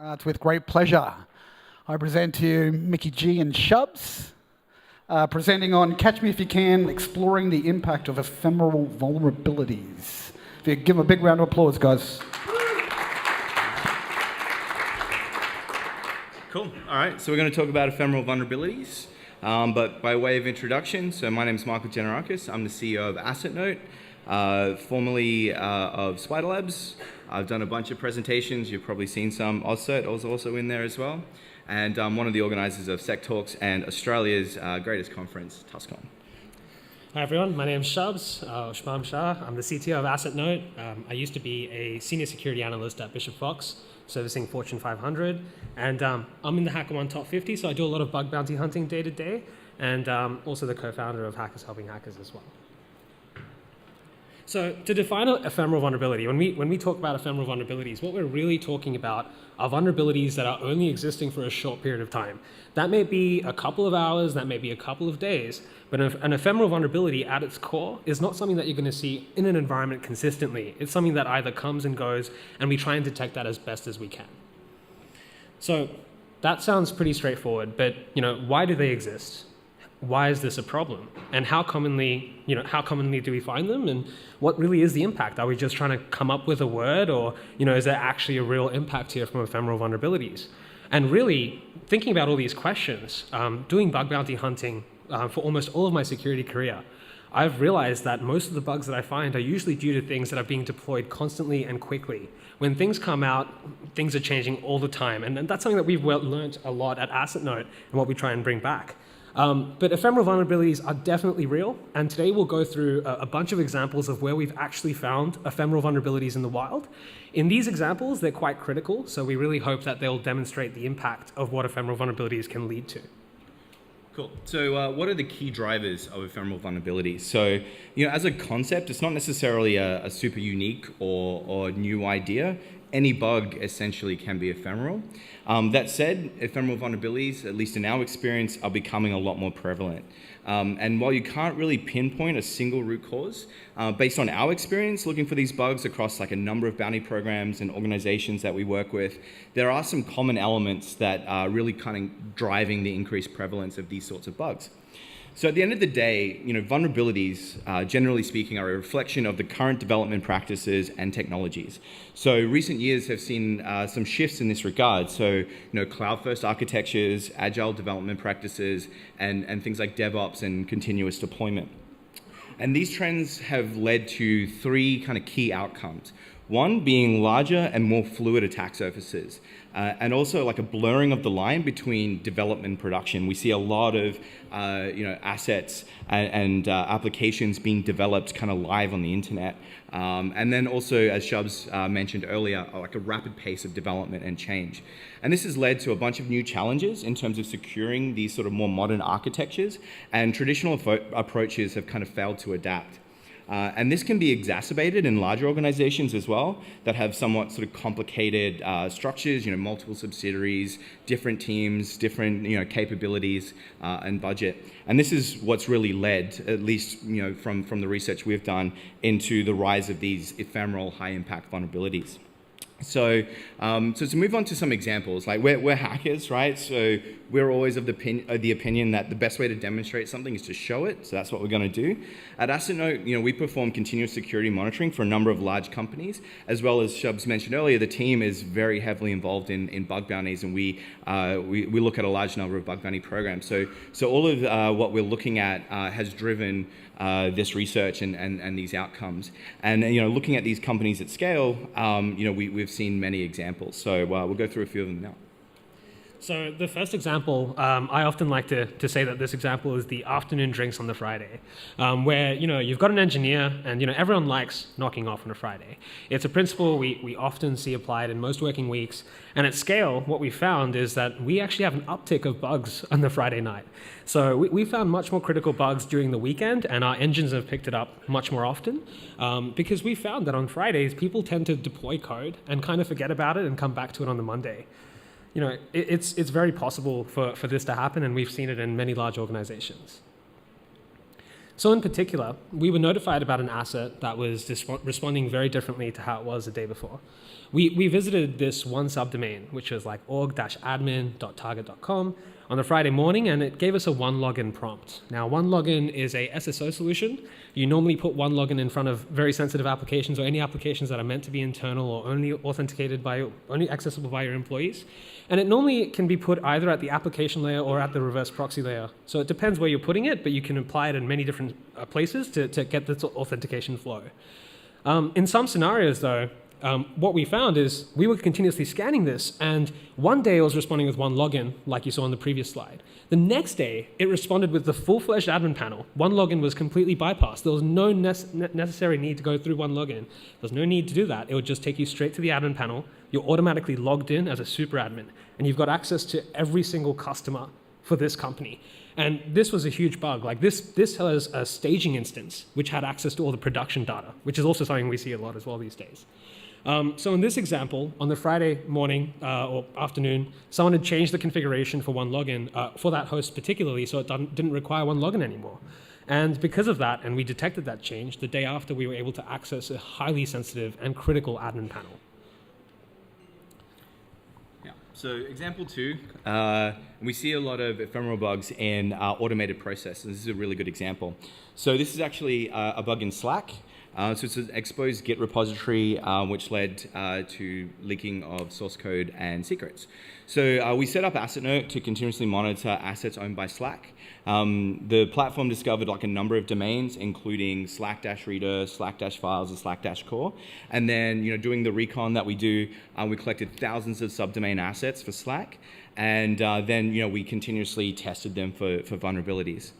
It's with great pleasure I present to you Mickey G and Shubs, presenting on Catch Me If You Can, exploring the impact of ephemeral vulnerabilities. If you give them a big round of applause, guys. Cool. All right, so we're going to talk about ephemeral vulnerabilities, but by way of introduction, so my name is Michael Gianarakis. I'm the CEO of AusCERT, formerly of Spider Labs. I've done a bunch of presentations. You've probably seen some. AusCERT was also in there as well. And I'm one of the organizers of Sec Talks and Australia's greatest conference, TUSCON. Hi everyone, my name is Shubham Shah. I'm the CTO of AusCERT. I used to be a senior security analyst at Bishop Fox, servicing Fortune 500. And I'm in the HackerOne Top 50, so I do a lot of bug bounty hunting day to day, and also the co-founder of Hackers Helping Hackers as well. So to define an ephemeral vulnerability, when we talk about ephemeral vulnerabilities, what we're really talking about are vulnerabilities that are only existing for a short period of time. That may be a couple of hours, that may be a couple of days, but an ephemeral vulnerability at its core is not something that you're going to see in an environment consistently. It's something that either comes and goes, and we try and detect that as best as we can. So that sounds pretty straightforward, but why do they exist? Why is this a problem? And how commonly do we find them? And what really is the impact? Are we just trying to come up with a word, or is there actually a real impact here from ephemeral vulnerabilities? And really, thinking about all these questions, doing bug bounty hunting for almost all of my security career, I've realized that most of the bugs that I find are usually due to things that are being deployed constantly and quickly. When things come out, things are changing all the time. And that's something that we've learned a lot at AusCERT and what we try and bring back. But ephemeral vulnerabilities are definitely real, and today we'll go through a bunch of examples of where we've actually found ephemeral vulnerabilities in the wild. In these examples, they're quite critical, so we really hope that they'll demonstrate the impact of what ephemeral vulnerabilities can lead to. Cool. So what are the key drivers of ephemeral vulnerabilities? So, as a concept, it's not necessarily a super unique or new idea. Any bug essentially can be ephemeral. That said, ephemeral vulnerabilities, at least in our experience, are becoming a lot more prevalent. And while you can't really pinpoint a single root cause, based on our experience looking for these bugs across like a number of bounty programs and organizations that we work with, there are some common elements that are really kind of driving the increased prevalence of these sorts of bugs. So at the end of the day, vulnerabilities, generally speaking, are a reflection of the current development practices and technologies. So recent years have seen some shifts in this regard. So, cloud-first architectures, agile development practices, and things like DevOps and continuous deployment. And these trends have led to three kind of key outcomes. One being larger and more fluid attack surfaces, and also like a blurring of the line between development and production. We see a lot of assets and applications being developed kind of live on the internet. And then also, as Shubs mentioned earlier, like a rapid pace of development and change. And this has led to a bunch of new challenges in terms of securing these sort of more modern architectures, and traditional approaches have kind of failed to adapt. And this can be exacerbated in larger organizations as well that have somewhat sort of complicated structures, multiple subsidiaries, different teams, different capabilities and budget. And this is what's really led, at least from the research we've done, into the rise of these ephemeral high-impact vulnerabilities. So to move on to some examples, like we're hackers, right? So we're always of the opinion that the best way to demonstrate something is to show it. So that's what we're going to do. At AusCERT, we perform continuous security monitoring for a number of large companies, as well as Shubs mentioned earlier. The team is very heavily involved in bug bounties, and we look at a large number of bug bounty programs. So all of what we're looking at has driven this research and these outcomes. And looking at these companies at scale, we've seen many examples. So we'll go through a few of them now. So the first example, I often like to say that this example is the afternoon drinks on the Friday, where you've got an engineer and everyone likes knocking off on a Friday. It's a principle we often see applied in most working weeks, and at scale, what we found is that we actually have an uptick of bugs on the Friday night. So we found much more critical bugs during the weekend, and our engines have picked it up much more often, because we found that on Fridays, people tend to deploy code and kind of forget about it and come back to it on the Monday. It's very possible for this to happen, and we've seen it in many large organizations. So in particular, we were notified about an asset that was responding very differently to how it was the day before. We visited this one subdomain, which was like org-admin.target.com on a Friday morning, and it gave us a one login prompt. Now, one login is a SSO solution. You normally put one login in front of very sensitive applications or any applications that are meant to be internal or only only accessible by your employees. And it normally can be put either at the application layer or at the reverse proxy layer. So it depends where you're putting it, but you can apply it in many different places to get this authentication flow. In some scenarios, though, what we found is we were continuously scanning this, and one day it was responding with one login, like you saw on the previous slide. The next day, it responded with the full-fledged admin panel. One login was completely bypassed. There was no necessary need to go through one login. There's no need to do that. It would just take you straight to the admin panel. You're automatically logged in as a super admin, and you've got access to every single customer for this company. And this was a huge bug. Like this has a staging instance, which had access to all the production data, which is also something we see a lot as well these days. So in this example, on the Friday morning or afternoon, someone had changed the configuration for one login for that host particularly, so it didn't require one login anymore. And because of that, and we detected that change, the day after we were able to access a highly sensitive and critical admin panel. Yeah. So example 2, we see a lot of ephemeral bugs in automated processes. This is a really good example. So this is actually a bug in Slack. So it's an exposed Git repository which led to leaking of source code and secrets. So we set up AssetNote to continuously monitor assets owned by Slack. The platform discovered like a number of domains, including Slack-reader, Slack-files, and Slack-core. And then, doing the recon that we do, we collected thousands of subdomain assets for Slack. And then, we continuously tested them for vulnerabilities.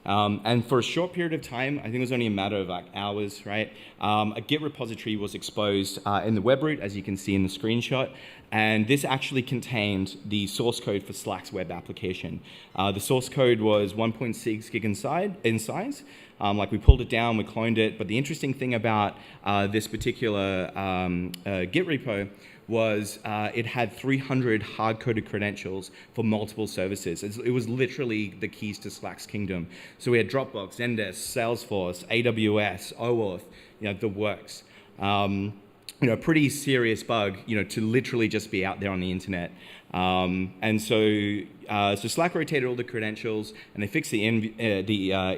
And for a short period of time, I think it was only a matter of like hours, right? A Git repository was exposed in the web root, as you can see in the screenshot. And this actually contained the source code for Slack's web application. The source code was 1.6 gig in size. Like we pulled it down, we cloned it. But the interesting thing about this particular Git repo was it had 300 hard-coded credentials for multiple services. It was literally the keys to Slack's kingdom. So we had Dropbox, Zendesk, Salesforce, AWS, OAuth, the works. Pretty serious bug, to literally just be out there on the internet. And so Slack rotated all the credentials, and they fixed the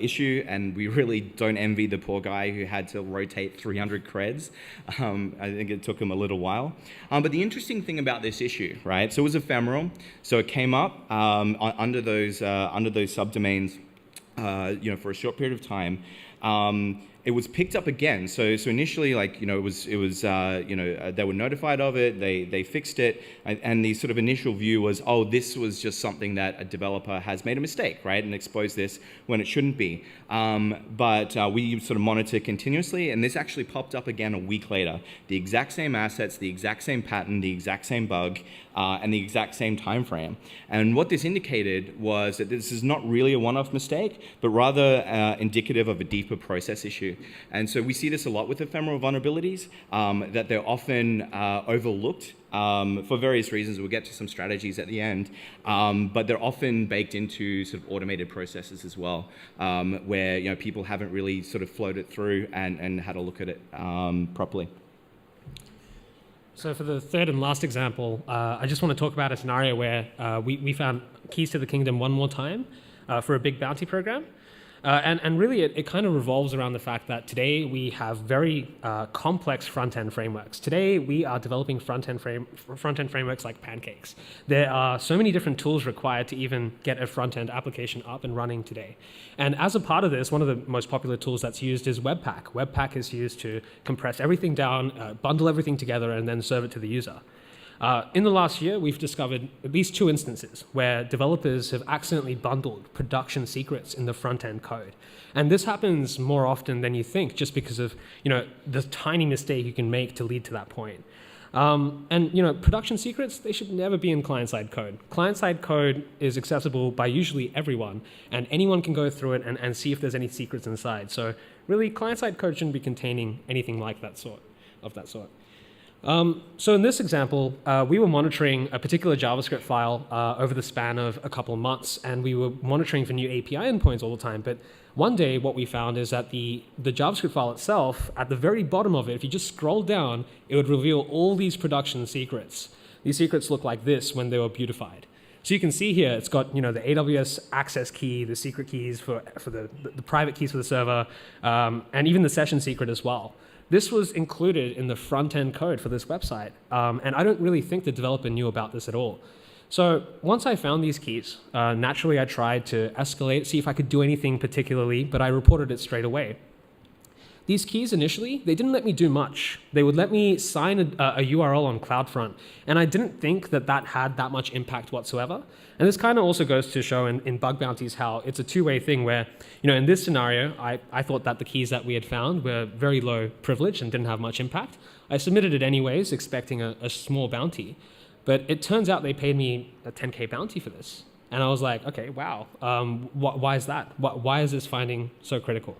issue, and we really don't envy the poor guy who had to rotate 300 creds. I think it took him a little while. But the interesting thing about this issue, right, so it was ephemeral, so it came up under those subdomains for a short period of time. It was picked up again. So initially, they were notified of it. They fixed it, and the sort of initial view was, oh, this was just something that a developer has made a mistake, right, and exposed this when it shouldn't be. But we sort of monitored continuously, and this actually popped up again a week later. The exact same assets, the exact same pattern, the exact same bug, and the exact same time frame. And what this indicated was that this is not really a one-off mistake, but rather indicative of a deeper process issue. And so we see this a lot with ephemeral vulnerabilities, that they're often overlooked for various reasons. We'll get to some strategies at the end, but they're often baked into sort of automated processes as well, where people haven't really sort of flowed it through and had a look at it properly. So for the third and last example, I just want to talk about a scenario where we found keys to the kingdom one more time for a big bounty program. And really, it kind of revolves around the fact that today we have very complex front-end frameworks. Today, we are developing front-end frameworks like pancakes. There are so many different tools required to even get a front-end application up and running today. And as a part of this, one of the most popular tools that's used is Webpack. Webpack is used to compress everything down, bundle everything together, and then serve it to the user. In the last year, we've discovered at least 2 instances where developers have accidentally bundled production secrets in the front-end code. And this happens more often than you think, just because of the tiny mistake you can make to lead to that point. And production secrets, they should never be in client-side code. Client-side code is accessible by usually everyone, and anyone can go through it and see if there's any secrets inside. So really, client-side code shouldn't be containing anything like that sort. So in this example, we were monitoring a particular JavaScript file over the span of a couple of months, and we were monitoring for new API endpoints all the time. But one day, what we found is that the JavaScript file itself, at the very bottom of it, if you just scroll down, it would reveal all these production secrets. These secrets look like this when they were beautified. So you can see here, it's got the AWS access key, the secret keys for the private keys for the server, and even the session secret as well. This was included in the front-end code for this website, and I don't really think the developer knew about this at all. So once I found these keys, naturally I tried to escalate, see if I could do anything particularly, but I reported it straight away. These keys initially, they didn't let me do much. They would let me sign a URL on CloudFront, and I didn't think that had that much impact whatsoever. And this kind of also goes to show in bug bounties how it's a two-way thing where, in this scenario, I thought that the keys that we had found were very low privilege and didn't have much impact. I submitted it anyways, expecting a small bounty. But it turns out they paid me a 10K bounty for this. And I was like, okay, wow, why is that? Why is this finding so critical?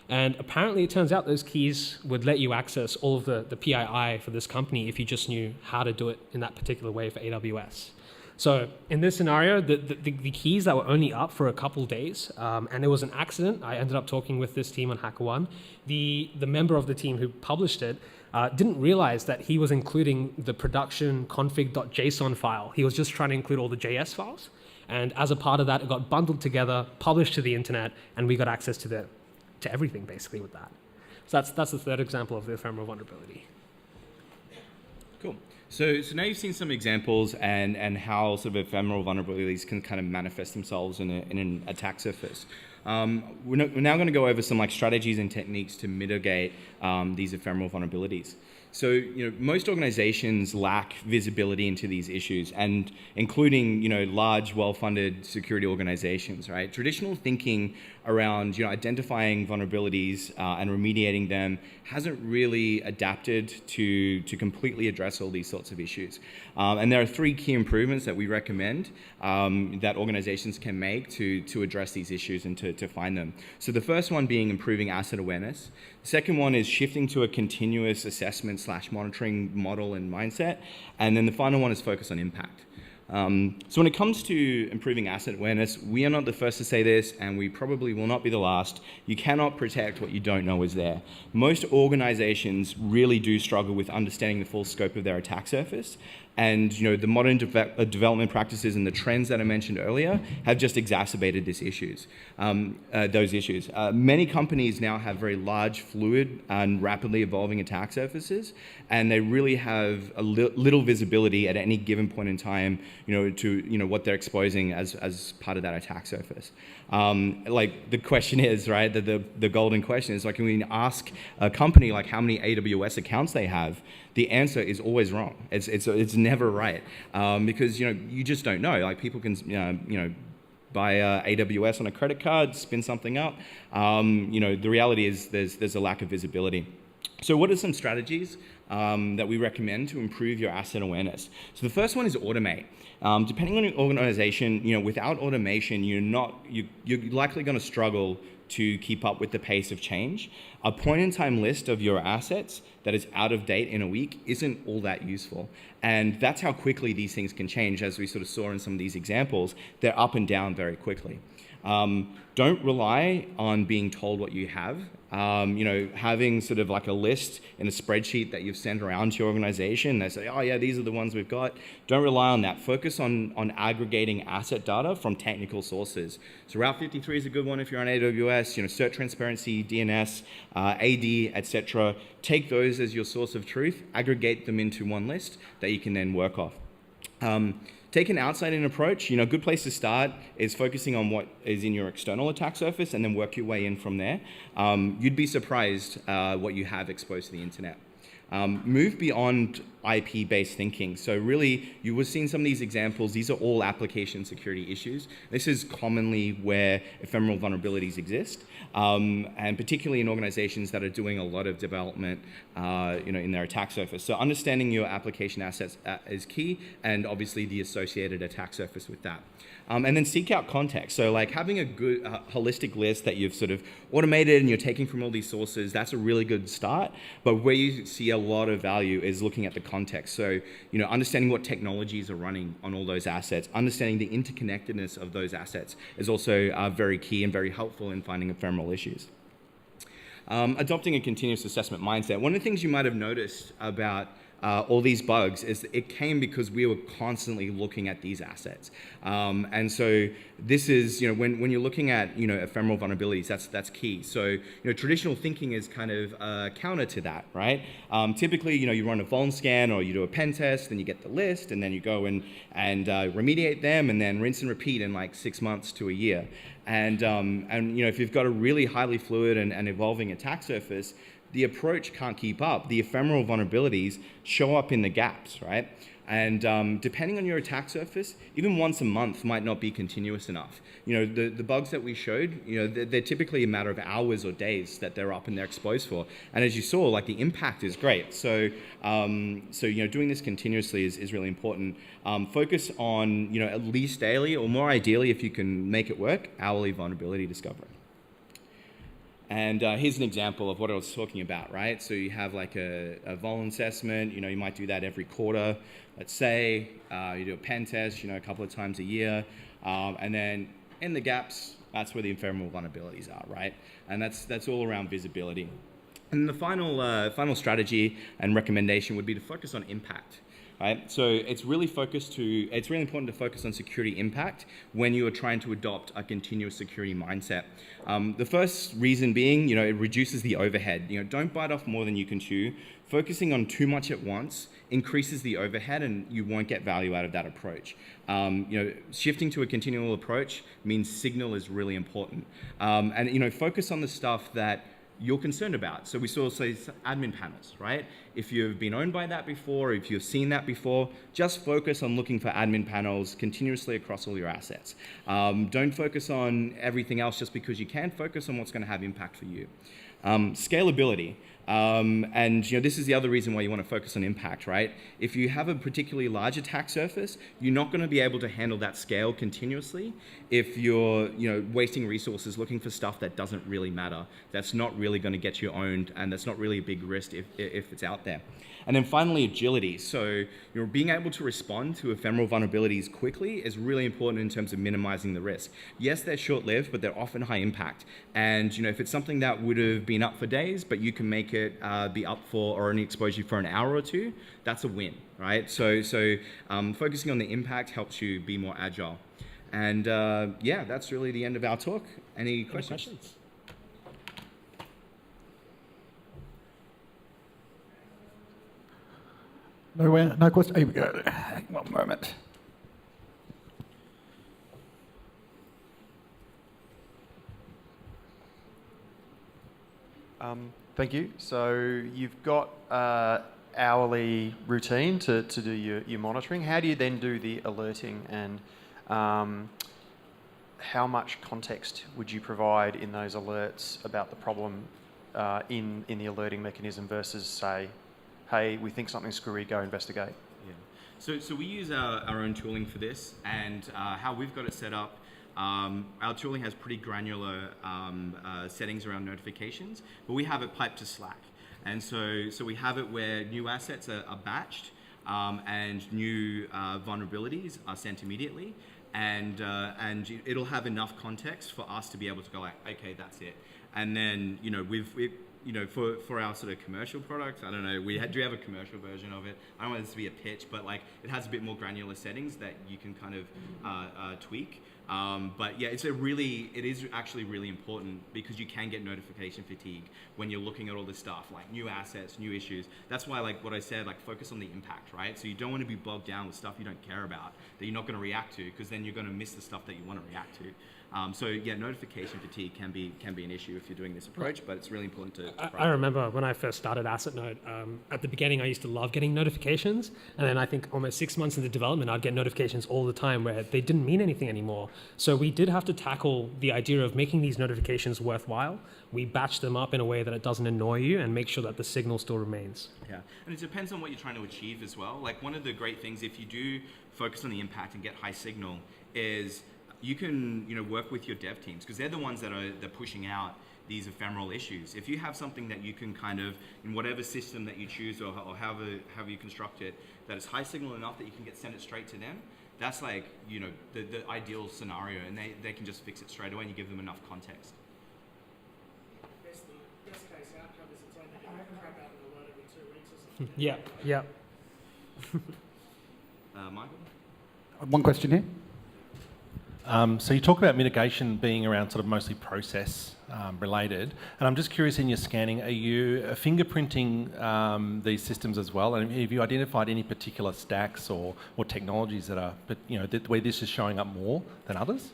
And apparently it turns out those keys would let you access all of the PII for this company if you just knew how to do it in that particular way for AWS. So in this scenario, the keys that were only up for a couple days, and it was an accident. I ended up talking with this team on HackerOne. The member of the team who published it didn't realize that he was including the production config.json file. He was just trying to include all the JS files. And as a part of that, it got bundled together, published to the internet, and we got access to everything basically with that. So that's the third example of the ephemeral vulnerability. Cool. So now you've seen some examples and how sort of ephemeral vulnerabilities can kind of manifest themselves in an attack surface. We're now going to go over some strategies and techniques to mitigate these ephemeral vulnerabilities. So most organizations lack visibility into these issues, and including large, well-funded security organizations, right? Traditional thinking around identifying vulnerabilities and remediating them hasn't really adapted to completely address all these sorts of issues. And there are three key improvements that we recommend that organizations can make to address these issues and to find them. So the first one being improving asset awareness. The second one is shifting to a continuous assessment/monitoring model and mindset. And then the final one is focus on impact. So when it comes to improving asset awareness, we are not the first to say this, and we probably will not be the last. You cannot protect what you don't know is there. Most organizations really do struggle with understanding the full scope of their attack surface. And the modern development practices and the trends that I mentioned earlier have just exacerbated those issues. Many companies now have very large, fluid, and rapidly evolving attack surfaces, and they really have little visibility at any given point in time, to what they're exposing as part of that attack surface. The question is, right? The golden question is, when we ask a company how many AWS accounts they have, the answer is always wrong. It's never right, because you just don't know. People can buy AWS on a credit card, spin something up. The reality is there's a lack of visibility. So what are some strategies that we recommend to improve your asset awareness? So the first one is automate. Depending on your organization, without automation, you're likely going to struggle to keep up with the pace of change. A point-in-time list of your assets that is out of date in a week isn't all that useful. And that's how quickly these things can change, as we sort of saw in some of these examples. They're up and down very quickly. Don't rely on being told what you have. Having sort of a list in a spreadsheet that you've sent around to your organization, they say, oh yeah, these are the ones we've got. Don't rely on that. Focus on aggregating asset data from technical sources. So Route 53 is a good one if you're on AWS, Cert Transparency, DNS, AD, etc. Take those as your source of truth, aggregate them into one list that you can then work off. Take an outside-in approach. A good place to start is focusing on what is in your external attack surface and then work your way in from there. You'd be surprised what you have exposed to the internet. Move beyond IP-based thinking. So really, you will see in some of these examples, these are all application security issues. This is commonly where ephemeral vulnerabilities exist, and particularly in organizations that are doing a lot of development in their attack surface. So understanding your application assets is key, and obviously the associated attack surface with that. And then seek out context. So having a good holistic list that you've sort of automated and you're taking from all these sources, that's a really good start. But where you see a lot of value is looking at the context. So, understanding what technologies are running on all those assets, understanding the interconnectedness of those assets is also very key and very helpful in finding ephemeral issues. Adopting a continuous assessment mindset. One of the things you might have noticed about all these bugs is it came because we were constantly looking at these assets. And so this is, when you're looking at, ephemeral vulnerabilities, that's key. So, traditional thinking is kind of counter to that, right? Typically, you run a vuln scan or you do a pen test and you get the list and then you go and remediate them and then rinse and repeat in like 6 months to a year. And if you've got a really highly fluid and evolving attack surface, the approach can't keep up. The ephemeral vulnerabilities show up in the gaps, right? And depending on your attack surface, even once a month might not be continuous enough. The bugs that we showed, they're typically a matter of hours or days that they're up and they're exposed for. And as you saw, like the impact is great. So doing this continuously is really important. Focus on, at least daily, or more ideally, if you can make it work, hourly vulnerability discovery. And here's an example of what I was talking about, right? So you have like a vuln assessment, you might do that every quarter. Let's say you do a pen test, a couple of times a year. And then in the gaps, that's where the ephemeral vulnerabilities are, right? And that's all around visibility. And the final strategy and recommendation would be to focus on impact. Right? So it's really important to focus on security impact when you are trying to adopt a continuous security mindset. The first reason being, it reduces the overhead. Don't bite off more than you can chew. Focusing on too much at once increases the overhead and you won't get value out of that approach. Shifting to a continual approach means signal is really important. And focus on the stuff that you're concerned about. So we saw, say, admin panels, right? If you've been owned by that before, if you've seen that before, just focus on looking for admin panels continuously across all your assets. Don't focus on everything else just because you can. Focus on what's going to have impact for you. Scalability. And this is the other reason why you want to focus on impact, right? If you have a particularly large attack surface, you're not going to be able to handle that scale continuously if you're wasting resources looking for stuff that doesn't really matter. That's not really going to get you owned, and that's not really a big risk if it's out there. And then finally, agility. So being able to respond to ephemeral vulnerabilities quickly is really important in terms of minimizing the risk. Yes, they're short-lived, but they're often high impact. And if it's something that would have been up for days, but you can make it be up for or only expose you for an hour or two, that's a win, right? So focusing on the impact helps you be more agile. And that's really the end of our talk. Any questions? No question. Here we go. One moment. Thank you. So you've got hourly routine to do your monitoring. How do you then do the alerting, and how much context would you provide in those alerts about the problem in the alerting mechanism versus, say, hey, we think something's screwy, go investigate? Yeah. So we use our own tooling for this, and how we've got it set up. Our tooling has pretty granular settings around notifications, but we have it piped to Slack. And so we have it where new assets are batched and new vulnerabilities are sent immediately. And it'll have enough context for us to be able to go like, okay, that's it. And then, for our sort of commercial product, I don't know, do have a commercial version of it. I don't want this to be a pitch, but like it has a bit more granular settings that you can kind of tweak. But yeah, it is actually really important because you can get notification fatigue when you're looking at all this stuff, like new assets, new issues. That's why, like what I said, like focus on the impact, right? So you don't want to be bogged down with stuff you don't care about, that you're not going to react to, because then you're going to miss the stuff that you want to react to. So yeah, notification fatigue can be an issue if you're doing this approach, but it's really important to I remember when I first started AusCERT, at the beginning I used to love getting notifications, and then I think almost 6 months into development I'd get notifications all the time where they didn't mean anything anymore. So we did have to tackle the idea of making these notifications worthwhile. We batch them up in a way that it doesn't annoy you and make sure that the signal still remains. Yeah, and it depends on what you're trying to achieve as well. Like one of the great things, if you do focus on the impact and get high signal, is you can work with your dev teams, because they're the ones that are pushing out these ephemeral issues. If you have something that you can kind of, in whatever system that you choose or however you construct it, that is high signal enough that you can send it straight to them, that's like, you know, the ideal scenario, and they can just fix it straight away and you give them enough context. Best case outcome is it's only going to crap out of the load every 2 weeks or something. Yeah, yeah. Michael? One question here. So you talk about mitigation being around sort of mostly process related, and I'm just curious, in your scanning, are you fingerprinting these systems as well? And have you identified any particular stacks or technologies that are, where this is showing up more than others?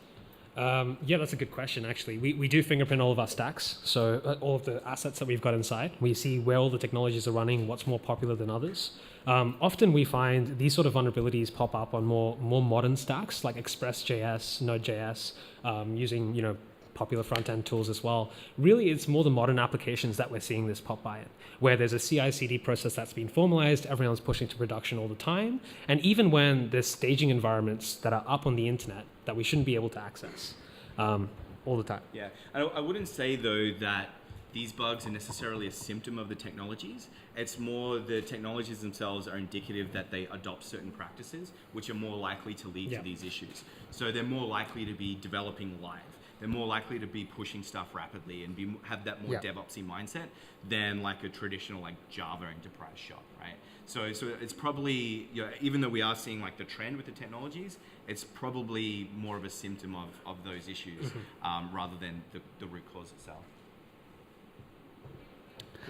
Yeah, that's a good question, actually. We do fingerprint all of our stacks, so all of the assets that we've got inside. We see where all the technologies are running, what's more popular than others. Often we find these sort of vulnerabilities pop up on more modern stacks like Express.js, Node.js, using popular front-end tools as well. Really, it's more the modern applications that we're seeing this pop by in, where there's a CI/CD process that's been formalized, everyone's pushing to production all the time, and even when there's staging environments that are up on the internet that we shouldn't be able to access all the time. Yeah, I wouldn't say though that these bugs are necessarily a symptom of the technologies. It's more the technologies themselves are indicative that they adopt certain practices which are more likely to lead to these issues. So they're more likely to be developing live. They're more likely to be pushing stuff rapidly and have that more DevOpsy mindset than like a traditional like Java enterprise shop, right? So it's probably, even though we are seeing like the trend with the technologies, it's probably more of a symptom of those issues rather than the root cause itself.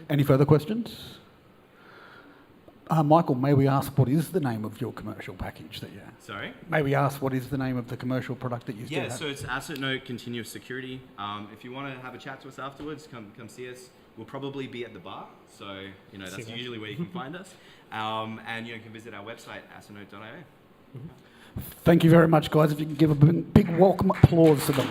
Any further questions? Michael, may we ask what is the name of your commercial package that you have? Sorry? May we ask what is the name of the commercial product that you still have? Yeah, so it's AusCERT Continuous Security. If you want to have a chat to us afterwards, come see us. We'll probably be at the bar, so that's usually where you can find us. And you can visit our website, AusCERT2019. Thank you very much, guys. If you can give a big welcome applause to them.